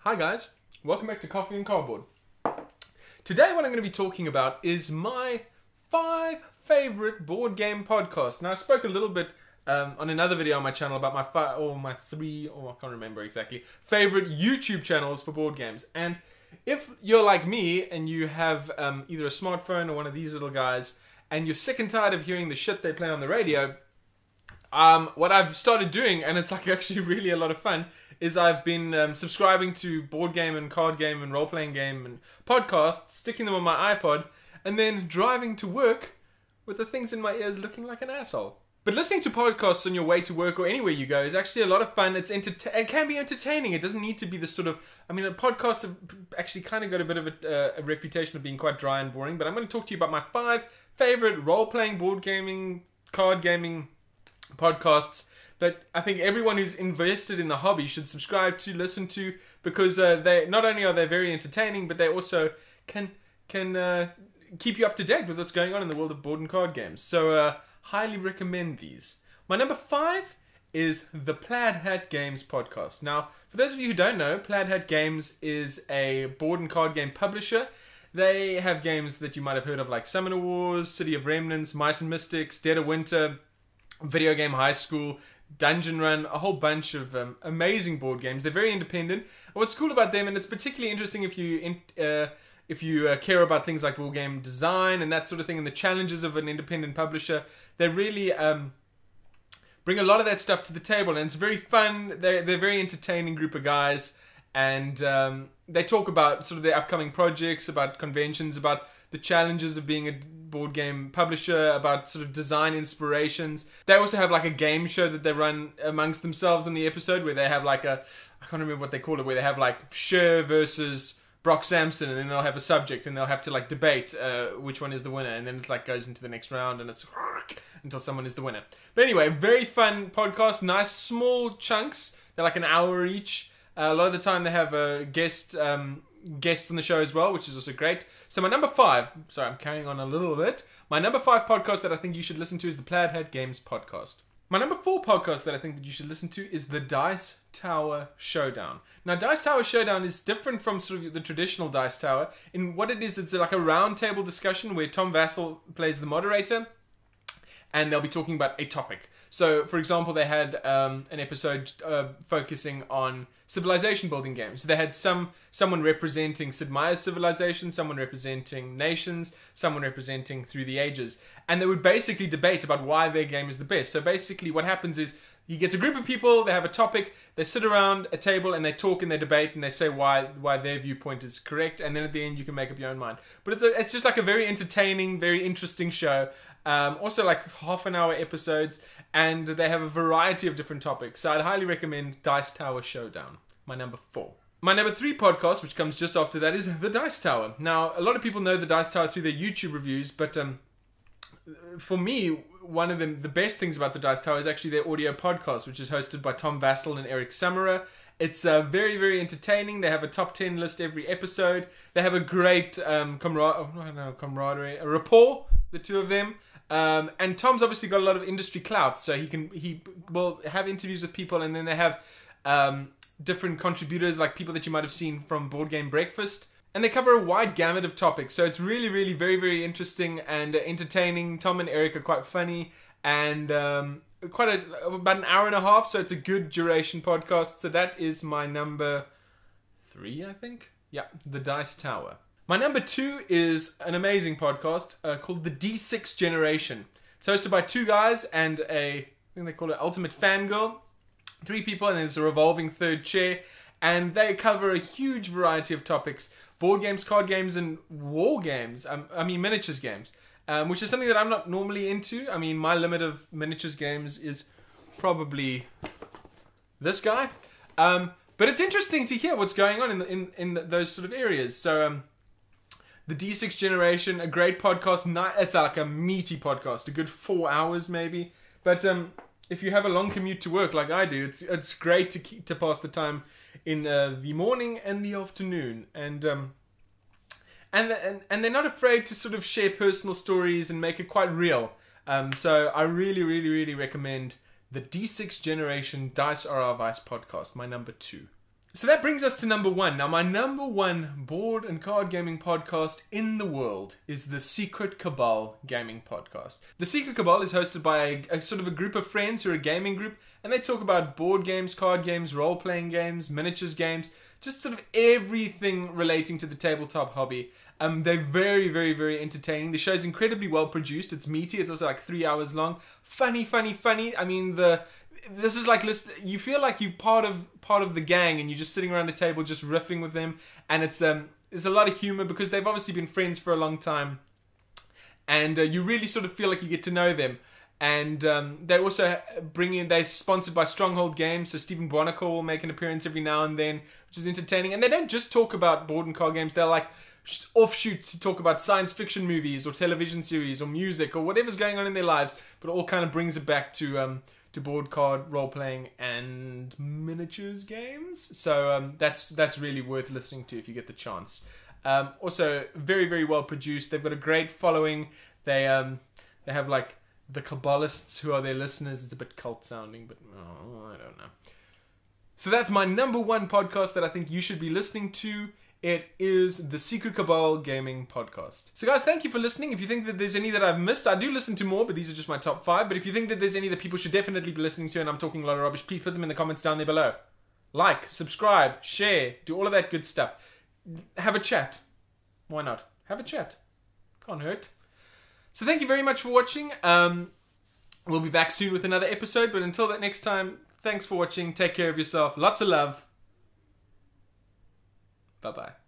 Hi guys, welcome back to Coffee and Cardboard. Today what I'm going to be talking about is my 5 favorite board game podcasts. Now I spoke a little bit on another video on my channel about my I can't remember exactly, favorite YouTube channels for board games. And if you're like me and you have either a smartphone or one of these little guys and you're sick and tired of hearing the shit they play on the radio, what I've started doing, and it's like actually really a lot of fun, is I've been subscribing to board game and card game and role-playing game and podcasts, sticking them on my iPod, and then driving to work with the things in my ears looking like an asshole. But listening to podcasts on your way to work or anywhere you go is actually a lot of fun. It can be entertaining. It doesn't need to be the sort of... podcasts have actually kind of got a bit of a reputation of being quite dry and boring, but I'm going to talk to you about my 5 favorite role-playing, board gaming, card gaming podcasts that I think everyone who's invested in the hobby should subscribe to, listen to, because they not only are they very entertaining, but they also can keep you up to date with what's going on in the world of board and card games. So highly recommend these. My number 5 is the Plaid Hat Games podcast. Now, for those of you who don't know, Plaid Hat Games is a board and card game publisher. They have games that you might have heard of like Summoner Wars, City of Remnants, Mice and Mystics, Dead of Winter, Video Game High School, Dungeon Run, a whole bunch of amazing board games. They're very independent. And what's cool about them, and it's particularly interesting if you care about things like board game design and that sort of thing, and the challenges of an independent publisher, they really bring a lot of that stuff to the table, and it's very fun. They're a very entertaining group of guys, and they talk about sort of their upcoming projects, about conventions, about the challenges of being a board game publisher, about sort of design inspirations. They also have like a game show that they run amongst themselves in the episode where they have like I can't remember what they call it, where they have like Cher versus Brock Sampson, and then they'll have a subject and they'll have to like debate which one is the winner, and then it like goes into the next round and it's until someone is the winner. But anyway, very fun podcast, nice small chunks. They're like an hour each. A lot of the time they have guests on the show as well, which is also great. So my number 5, sorry, I'm carrying on a little bit. My number 5 podcast that I think you should listen to is the Plaid Hat Games podcast. My number 4 podcast that I think that you should listen to is the Dice Tower Showdown. Now, Dice Tower Showdown is different from sort of the traditional Dice Tower. In what it is, it's like a round table discussion where Tom Vassell plays the moderator, and they'll be talking about a topic. So, for example, they had an episode focusing on civilization building games. So they had someone representing Sid Meier's Civilization, someone representing Nations, someone representing Through the Ages. And they would basically debate about why their game is the best. So basically what happens is he gets a group of people, they have a topic, they sit around a table and they talk and they debate and they say why their viewpoint is correct. And then at the end you can make up your own mind. But it's just like a very entertaining, very interesting show. Also like half an hour episodes, and they have a variety of different topics. So I'd highly recommend Dice Tower Showdown, my number 4. My number 3 podcast, which comes just after that, is The Dice Tower. Now, a lot of people know The Dice Tower through their YouTube reviews, but for me, one of the best things about The Dice Tower is actually their audio podcast, which is hosted by Tom Vassell and Eric Summerer. It's very, very entertaining. They have a top 10 list every episode. They have a great camaraderie, a rapport, the two of them. And Tom's obviously got a lot of industry clout, so he will have interviews with people, and then they have different contributors, like people that you might have seen from Board Game Breakfast. And they cover a wide gamut of topics, so it's really, really very, very interesting and entertaining. Tom and Eric are quite funny, and about an hour and a half, so it's a good duration podcast. So that is my number 3, I think. Yeah, The Dice Tower. My number 2 is an amazing podcast called The D6 Generation. It's hosted by 2 guys and I think they call it Ultimate Fangirl. 3 people, and there's a revolving third chair. And they cover a huge variety of topics. Board games, card games, and war games. Miniatures games. Which is something that I'm not normally into. My limit of miniatures games is probably this guy. But it's interesting to hear what's going on in those sort of areas. So... The D6 Generation, a great podcast. It's like a meaty podcast, a good 4 hours maybe. But if you have a long commute to work like I do, it's great to pass the time in the morning and the afternoon. And they're not afraid to sort of share personal stories and make it quite real. So I really, really, really recommend the D6 Generation Dice RR Vice podcast, my number 2. So that brings us to number one. Now, my number one board and card gaming podcast in the world is the Secret Cabal Gaming Podcast. The Secret Cabal is hosted by a sort of a group of friends who are a gaming group, and they talk about board games, card games, role-playing games, miniatures games, just sort of everything relating to the tabletop hobby. They're very, very, very entertaining. The show's incredibly well produced. It's meaty. It's also like 3 hours long. Funny. I mean, this is like, you feel like you're part of the gang, and you're just sitting around the table just riffing with them. And it's there's a lot of humor because they've obviously been friends for a long time, and you really sort of feel like you get to know them. And they also they're sponsored by Stronghold Games, so Stephen Buonico will make an appearance every now and then, which is entertaining. And they don't just talk about board and card games, they're like offshoot to talk about science fiction movies or television series or music or whatever's going on in their lives, but it all kind of brings it back to board, card, role-playing, and miniatures games. So that's really worth listening to if you get the chance. Also, very, very well produced. They've got a great following. They have like the Kabbalists who are their listeners. It's a bit cult sounding, but I don't know. So that's my number one podcast that I think you should be listening to. It is the Secret Cabal Gaming Podcast. So guys, thank you for listening. If you think that there's any that I've missed, I do listen to more, but these are just my top 5. But if you think that there's any that people should definitely be listening to and I'm talking a lot of rubbish, please put them in the comments down there below. Like, subscribe, share, do all of that good stuff. Have a chat. Why not? Have a chat. Can't hurt. So thank you very much for watching. We'll be back soon with another episode, but until that next time, thanks for watching. Take care of yourself. Lots of love. Bye-bye.